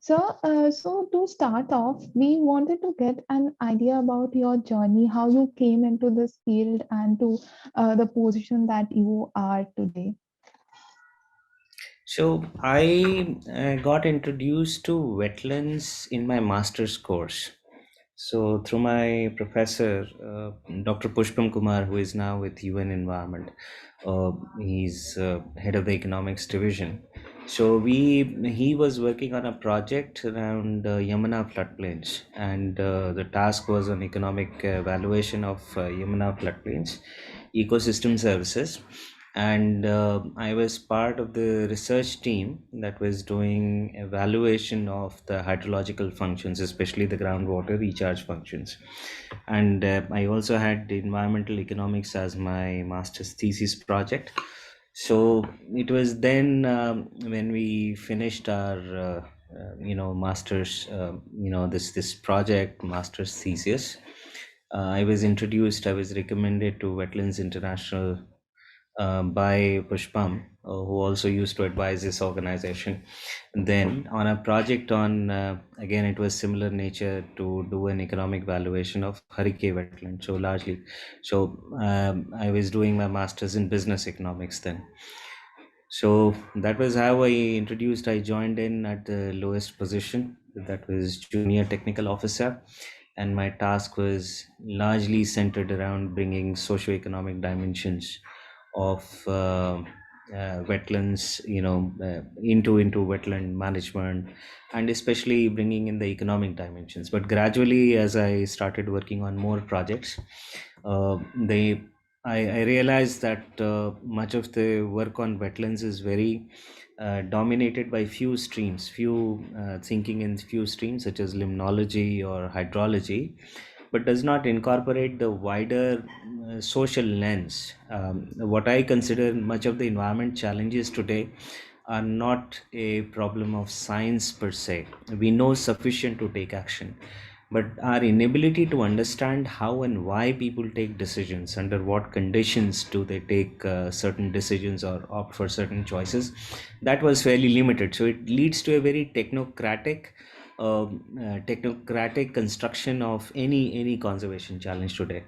So to start off, we wanted to get an idea about your journey, how you came into this field, and to the position that you are today. So I got introduced to wetlands in my master's course. So through my professor, Dr. Pushpam Kumar, who is now with UN Environment, he's head of the economics division. So he was working on a project around Yamuna floodplains, and the task was on economic valuation of Yamuna floodplains, ecosystem services, and I was part of the research team that was doing evaluation of the hydrological functions, especially the groundwater recharge functions. And I also had the environmental economics as my master's thesis project. So it was then when we finished our master's this project master's thesis. I was recommended to Wetlands International by Pushpam, who also used to advise this organization. Then, on a project on, again, it was similar nature to do an economic valuation of Harike wetland. So, largely, I was doing my master's in business economics then. So, that was how I introduced. I joined in at the lowest position, that was junior technical officer, and my task was largely centered around bringing socio-economic dimensions of wetlands, into wetland management, and especially bringing in the economic dimensions. But gradually, as I started working on more projects, they I realized that much of the work on wetlands is very dominated by few streams, few thinking in few streams such as limnology or hydrology, but does not incorporate the wider social lens. What I consider much of the environment challenges today are not a problem of science per se. We know sufficient to take action, but our inability to understand how and why people take decisions, under what conditions do they take certain decisions or opt for certain choices, that was fairly limited. So it leads to a very technocratic construction of any conservation challenge today,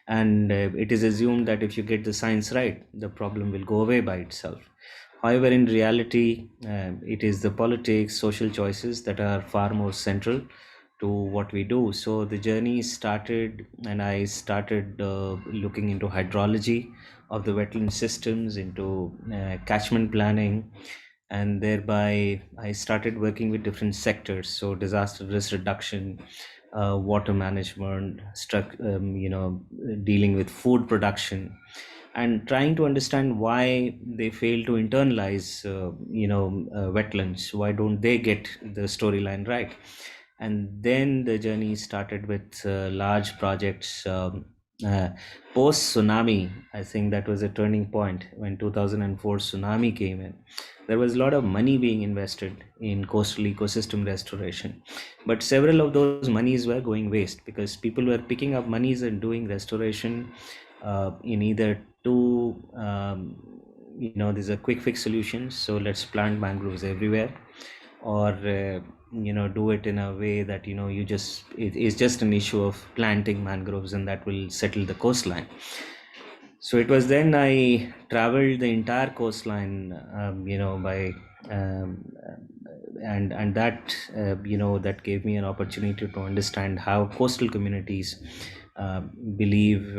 and it is assumed that if you get the science right, the problem will go away by itself. However, in reality, it is the politics, social choices that are far more central to what we do. So the journey started, and I started looking into hydrology of the wetland systems, into catchment planning, and thereby I started working with different sectors. So disaster risk reduction, water management, dealing with food production, and trying to understand why they fail to internalize wetlands. Why don't they get the storyline right? And then the journey started with large projects. uh, Post tsunami, I think that was a turning point when 2004 tsunami came in. There was a lot of money being invested in coastal ecosystem restoration, but several of those monies were going waste because people were picking up monies and doing restoration in either two these are quick fix solutions, so let's plant mangroves everywhere, or do it in a way that it's just an issue of planting mangroves and that will settle the coastline. So it was then I traveled the entire coastline, by and that that gave me an opportunity to understand how coastal communities uh, believe,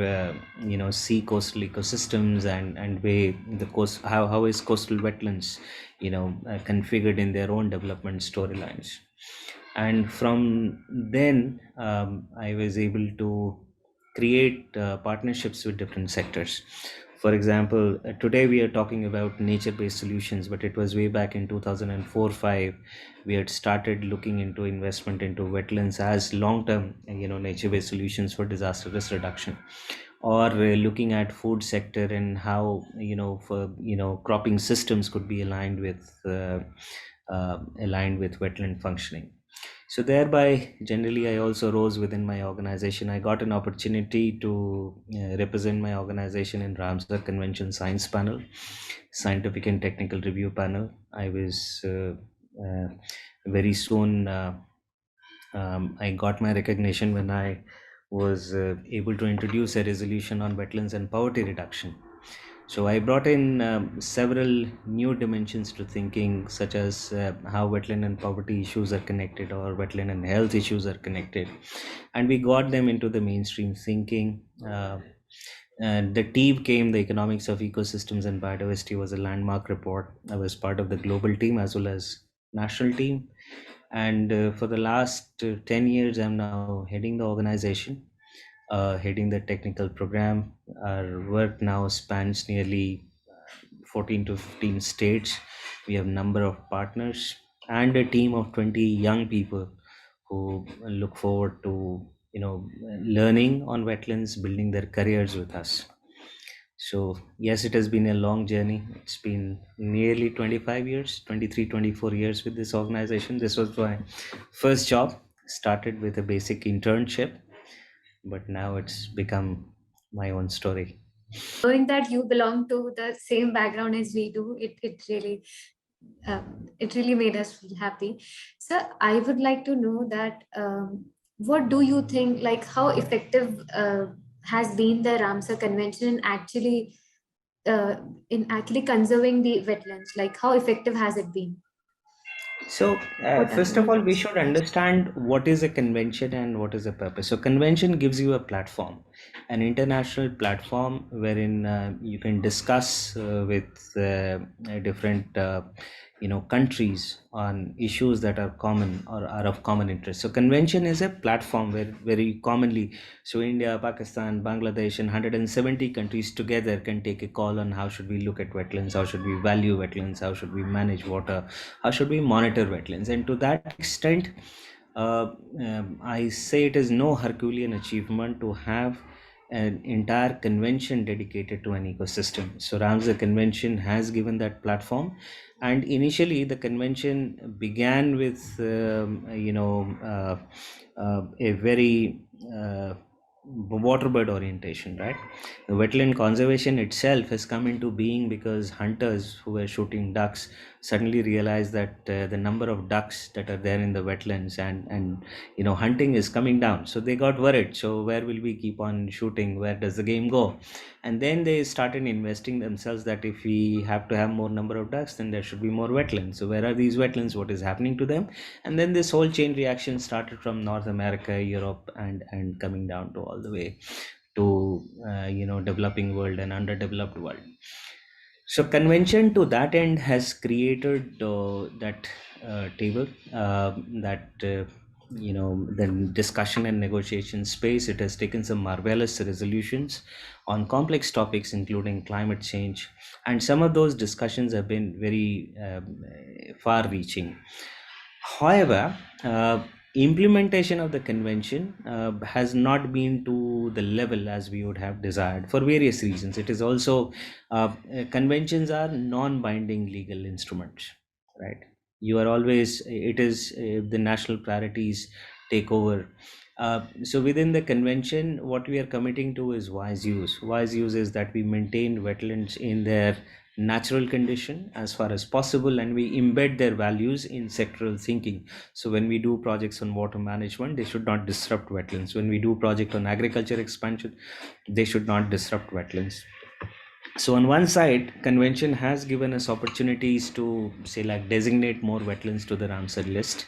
see coastal ecosystems, and way the coast, how is coastal wetlands configured in their own development storylines. And from then, I was able to create partnerships with different sectors. For example, today we are talking about nature-based solutions, but it was way back in 2004-5 we had started looking into investment into wetlands as long-term, nature-based solutions for disaster risk reduction, or looking at food sector and how for cropping systems could be aligned with wetland functioning. So thereby, generally, I also rose within my organization. I got an opportunity to represent my organization in Ramsar Convention Science Panel, Scientific and Technical Review Panel. I was very soon, I got my recognition when I was able to introduce a resolution on wetlands and poverty reduction. So I brought in several new dimensions to thinking, such as how wetland and poverty issues are connected, or wetland and health issues are connected, and we got them into the mainstream thinking. And the team came, the economics of ecosystems and biodiversity was a landmark report. I was part of the global team as well as national team, and for the last 10 years I'm now heading the organization, heading the technical program. Our work now spans nearly 14 to 15 states. We have number of partners and a team of 20 young people who look forward to learning on wetlands, building their careers with us. So yes, it has been a long journey. It's been nearly 25 years, 23, 24 years with this organization. This was my first job. Started with a basic internship, but now it's become my own story. Knowing that you belong to the same background as we do, it really made us feel happy. So I would like to know that what do you think, like how effective has been the Ramsar Convention uh, in actually conserving the wetlands? Like how effective has it been? So, What are first your of all, we thoughts? should understand what is a convention and what is a purpose. So, convention gives you a platform, an international platform wherein you can discuss with different, countries on issues that are common or are of common interest. So, convention is a platform where very commonly, so India, Pakistan, Bangladesh, and 170 countries together can take a call on how should we look at wetlands, how should we value wetlands, how should we manage water, how should we monitor wetlands. And to that extent, I say it is no Herculean achievement to have an entire convention dedicated to an ecosystem. So Ramsar Convention has given that platform, and initially the convention began with a very waterbird orientation, right? The wetland conservation itself has come into being because hunters who were shooting ducks suddenly realized that the number of ducks that are there in the wetlands and hunting is coming down. So they got worried. So where will we keep on shooting? Where does the game go? And then they started investing themselves that if we have to have more number of ducks, then there should be more wetlands. So where are these wetlands? What is happening to them? And then this whole chain reaction started from North America, Europe, and coming down to all the way to developing world and underdeveloped world. So convention to that end has created that table, that the discussion and negotiation space. It has taken some marvelous resolutions on complex topics including climate change, and some of those discussions have been very far reaching. However, implementation of the convention has not been to the level as we would have desired for various reasons. It is also conventions are non-binding legal instruments, right? You are always, it is the national priorities take over. So within the convention, what we are committing to is wise use. Wise use is that we maintain wetlands in their natural condition as far as possible, and we embed their values in sectoral thinking. So when we do projects on water management, they should not disrupt wetlands. When we do project on agriculture expansion, they should not disrupt wetlands. So on one side, convention has given us opportunities to say like designate more wetlands to the Ramsar list.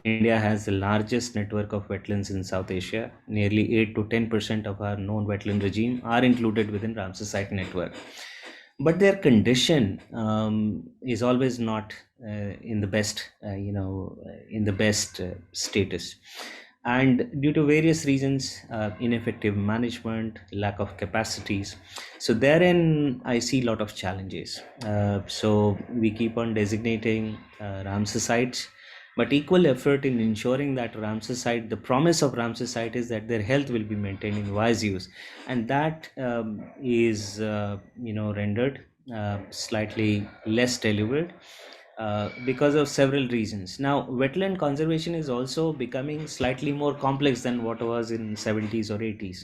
India has the largest network of wetlands in South Asia. Nearly 8 to 10% of our known wetland regime are included within Ramsar site network, but their condition is always not in the best in the best status, and due to various reasons, ineffective management, lack of capacities. So therein I see a lot of challenges. So we keep on designating Ramsar sites, but equal effort in ensuring that Ramsar site, the promise of Ramsar site is that their health will be maintained in wise use, and that is rendered slightly less delivered because of several reasons. Now, wetland conservation is also becoming slightly more complex than what was in 70s or 80s.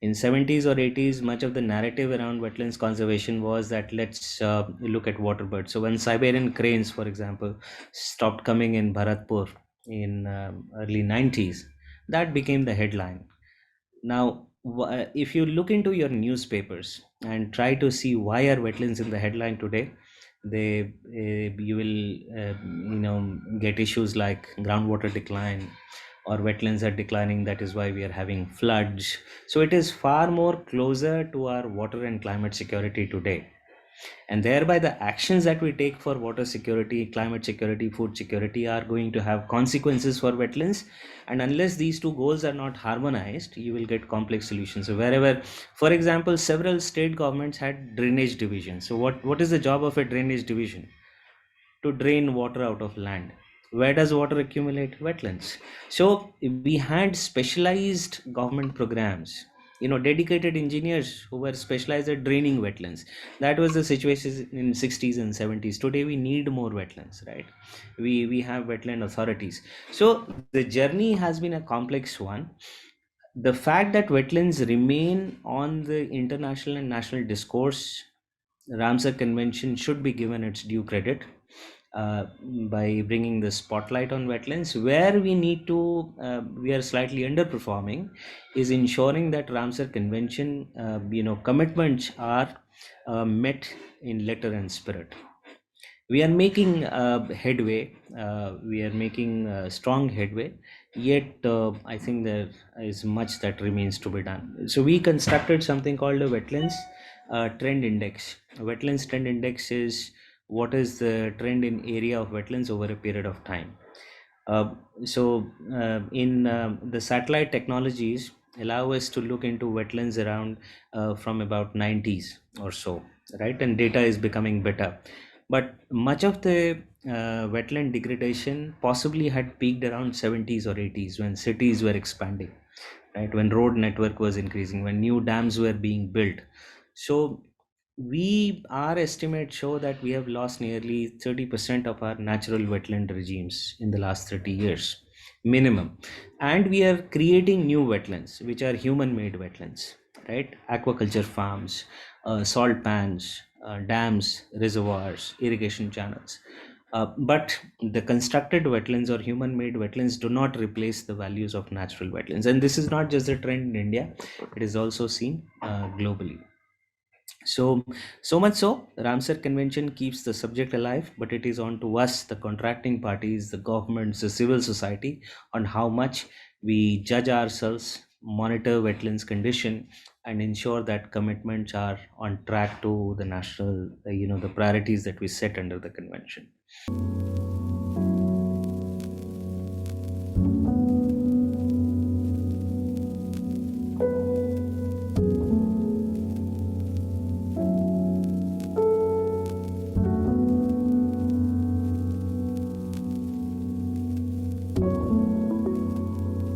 In 70s or 80s, much of the narrative around wetlands conservation was that let's look at water birds. So when Siberian cranes, for example, stopped coming in Bharatpur in early 90s, that became the headline. Now, if you look into your newspapers and try to see why are wetlands in the headline today, they you will get issues like groundwater decline or wetlands are declining. That is why we are having floods. So it is far more closer to our water and climate security today, and thereby the actions that we take for water security, climate security, food security are going to have consequences for wetlands. And unless these two goals are not harmonized, you will get complex solutions. So wherever, for example, several state governments had drainage divisions. So what is the job of a drainage division? To drain water out of land. Where does water accumulate? Wetlands. So we had specialized government programs, dedicated engineers who were specialized at draining wetlands. That was the situation in 60s and 70s. Today we need more wetlands, right? We have wetland authorities. So the journey has been a complex one. The fact that wetlands remain on the international and national discourse, Ramsar Convention should be given its due credit uh, by bringing the spotlight on wetlands. Where we are slightly underperforming is ensuring that Ramsar Convention, commitments are met in letter and spirit. We are making headway. We are making strong headway. Yet, I think there is much that remains to be done. So, we constructed something called a wetlands trend index. A wetlands trend index is what is the trend in area of wetlands over a period of time. Uh, in the satellite technologies allow us to look into wetlands around from about 90s or so, right? And data is becoming better. But much of the wetland degradation possibly had peaked around 70s or 80s when cities were expanding, right? When road network was increasing, when new dams were being built. So our estimates show that we have lost nearly 30% of our natural wetland regimes in the last 30 years minimum, and we are creating new wetlands which are human made wetlands, right? Aquaculture farms, salt pans, dams, reservoirs, irrigation channels. But the constructed wetlands or human made wetlands do not replace the values of natural wetlands, and this is not just a trend in India, it is also seen globally. So much so, Ramsar Convention keeps the subject alive, but it is on to us, the contracting parties, the governments, the civil society, on how much we judge ourselves, monitor wetlands condition, and ensure that commitments are on track to the national, the priorities that we set under the convention.